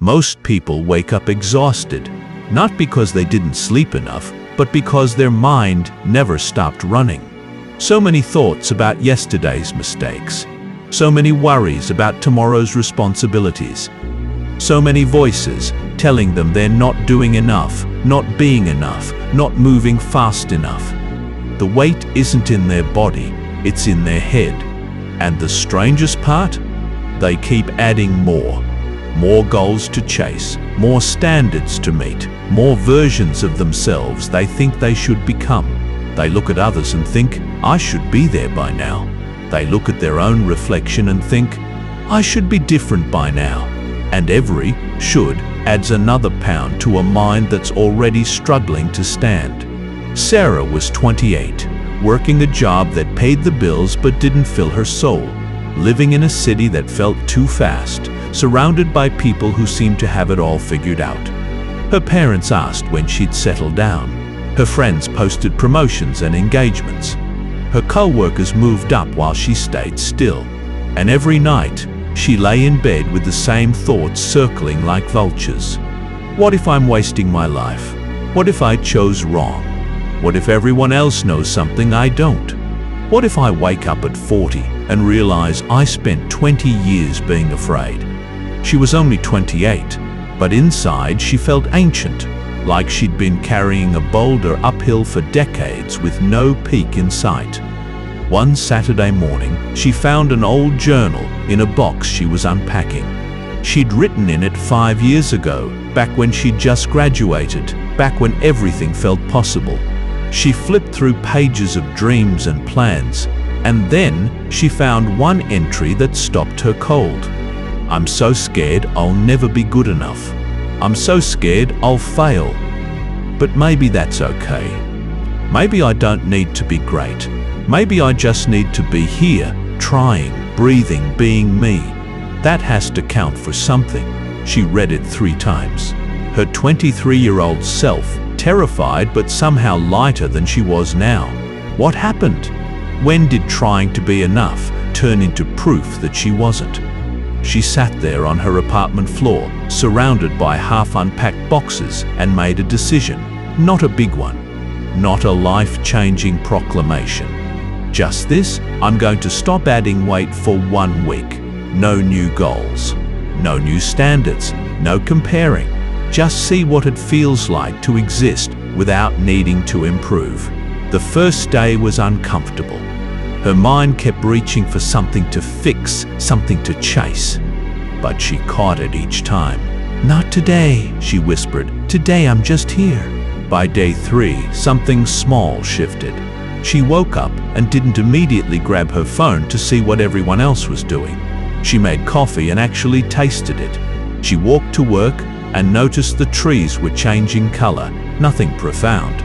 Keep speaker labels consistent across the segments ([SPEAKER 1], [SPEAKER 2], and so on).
[SPEAKER 1] Most people wake up exhausted, not because they didn't sleep enough, but because their mind never stopped running. So many thoughts about yesterday's mistakes, so many worries about tomorrow's responsibilities, so many voices telling them they're not doing enough, not being enough, not moving fast enough. The weight isn't in their body, it's in their head. And the strangest part? They keep adding more. More goals to chase, more standards to meet, more versions of themselves they think they should become. They look at others and think, I should be there by now. They look at their own reflection and think, I should be different by now. And every should adds another pound to a mind that's already struggling to stand. Sarah was 28, working a job that paid the bills but didn't fill her soul, living in a city that felt too fast, surrounded by people who seemed to have it all figured out. Her parents asked when she'd settle down. Her friends posted promotions and engagements. Her co-workers moved up while she stayed still. And every night, she lay in bed with the same thoughts circling like vultures. What if I'm wasting my life? What if I chose wrong? What if everyone else knows something I don't? What if I wake up at 40 and realize I spent 20 years being afraid? She was only 28, but inside she felt ancient, like she'd been carrying a boulder uphill for decades with no peak in sight. One Saturday morning, she found an old journal in a box she was unpacking. She'd written in it 5 years ago, back when she'd just graduated, back when everything felt possible. She flipped through pages of dreams and plans, and then she found one entry that stopped her cold. I'm so scared I'll never be good enough. I'm so scared I'll fail. But maybe that's okay. Maybe I don't need to be great. Maybe I just need to be here, trying, breathing, being me. That has to count for something. She read it 3 times. Her 23-year-old self, terrified but somehow lighter than she was now. What happened? When did trying to be enough turn into proof that she wasn't? She sat there on her apartment floor, surrounded by half-unpacked boxes, and made a decision. Not a big one. Not a life-changing proclamation. Just this: I'm going to stop adding weight for 1 week. No new goals. No new standards. No comparing. Just see what it feels like to exist without needing to improve. The first day was uncomfortable. Her mind kept reaching for something to fix, something to chase. But she caught it each time. Not today, she whispered. Today I'm just here. By day 3, something small shifted. She woke up and didn't immediately grab her phone to see what everyone else was doing. She made coffee and actually tasted it. She walked to work and noticed the trees were changing color. Nothing profound.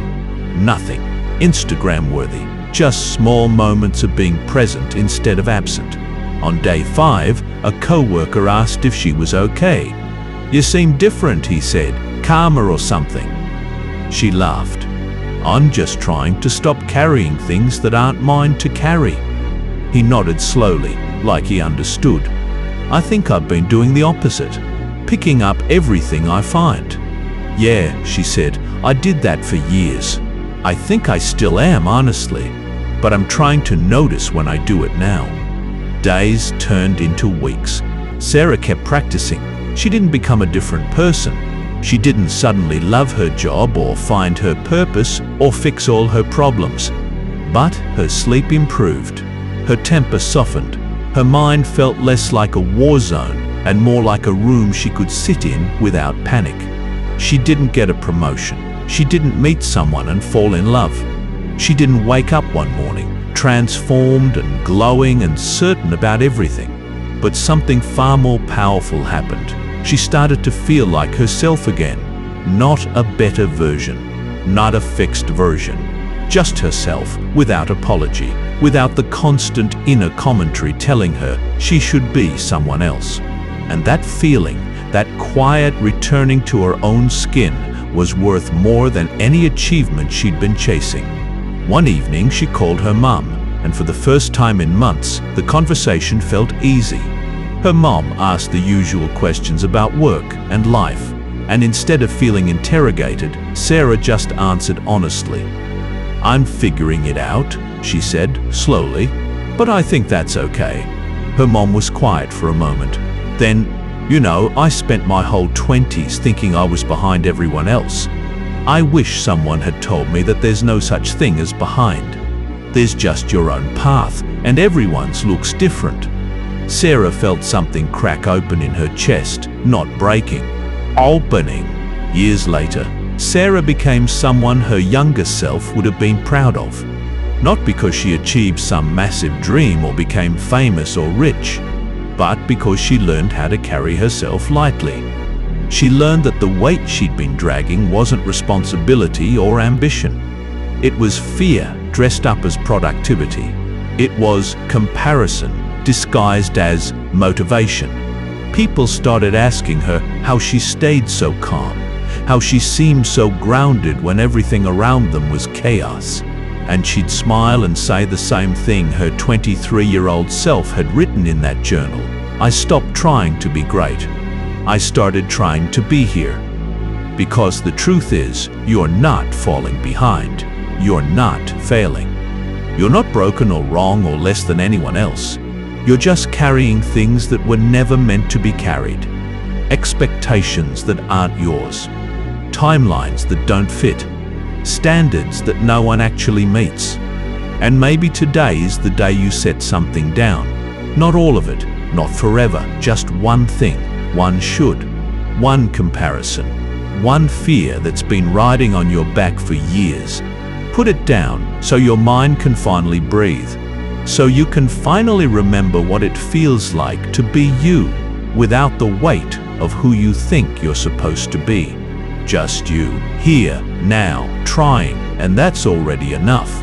[SPEAKER 1] Nothing Instagram-worthy. Just small moments of being present instead of absent. On day 5, a co-worker asked if she was okay. You seem different, he said. Calmer or something. She laughed. I'm just trying to stop carrying things that aren't mine to carry. He nodded slowly, like he understood. I think I've been doing the opposite. Picking up everything I find. Yeah, she said, I did that for years. I think I still am, honestly. But I'm trying to notice when I do it now. Days turned into weeks. Sarah kept practicing. She didn't become a different person. She didn't suddenly love her job or find her purpose or fix all her problems. But her sleep improved. Her temper softened. Her mind felt less like a war zone and more like a room she could sit in without panic. She didn't get a promotion. She didn't meet someone and fall in love. She didn't wake up one morning, transformed and glowing and certain about everything. But something far more powerful happened. She started to feel like herself again. Not a better version, not a fixed version. Just herself, without apology, without the constant inner commentary telling her she should be someone else. And that feeling, that quiet returning to her own skin, was worth more than any achievement she'd been chasing. One evening she called her mum, and for the first time in months, the conversation felt easy. Her mom asked the usual questions about work and life, and instead of feeling interrogated, Sarah just answered honestly. "I'm figuring it out," she said, slowly, "but I think that's okay." Her mom was quiet for a moment. Then, I spent my whole 20s thinking I was behind everyone else. I wish someone had told me that there's no such thing as behind. There's just your own path, and everyone's looks different. Sarah felt something crack open in her chest, not breaking. Opening. Years later, Sarah became someone her younger self would have been proud of. Not because she achieved some massive dream or became famous or rich, but because she learned how to carry herself lightly. She learned that the weight she'd been dragging wasn't responsibility or ambition. It was fear dressed up as productivity. It was comparison disguised as motivation. People started asking her how she stayed so calm, how she seemed so grounded when everything around them was chaos. And she'd smile and say the same thing her 23-year-old self had written in that journal. "I stopped trying to be great. I started trying to be here." Because the truth is, you're not falling behind. You're not failing. You're not broken or wrong or less than anyone else. You're just carrying things that were never meant to be carried. Expectations that aren't yours. Timelines that don't fit. Standards that no one actually meets. And maybe today is the day you set something down. Not all of it, not forever, just one thing, one should, one comparison, one fear that's been riding on your back for years. Put it down so your mind can finally breathe, so you can finally remember what it feels like to be you without the weight of who you think you're supposed to be. Just you, here, now, trying, and that's already enough.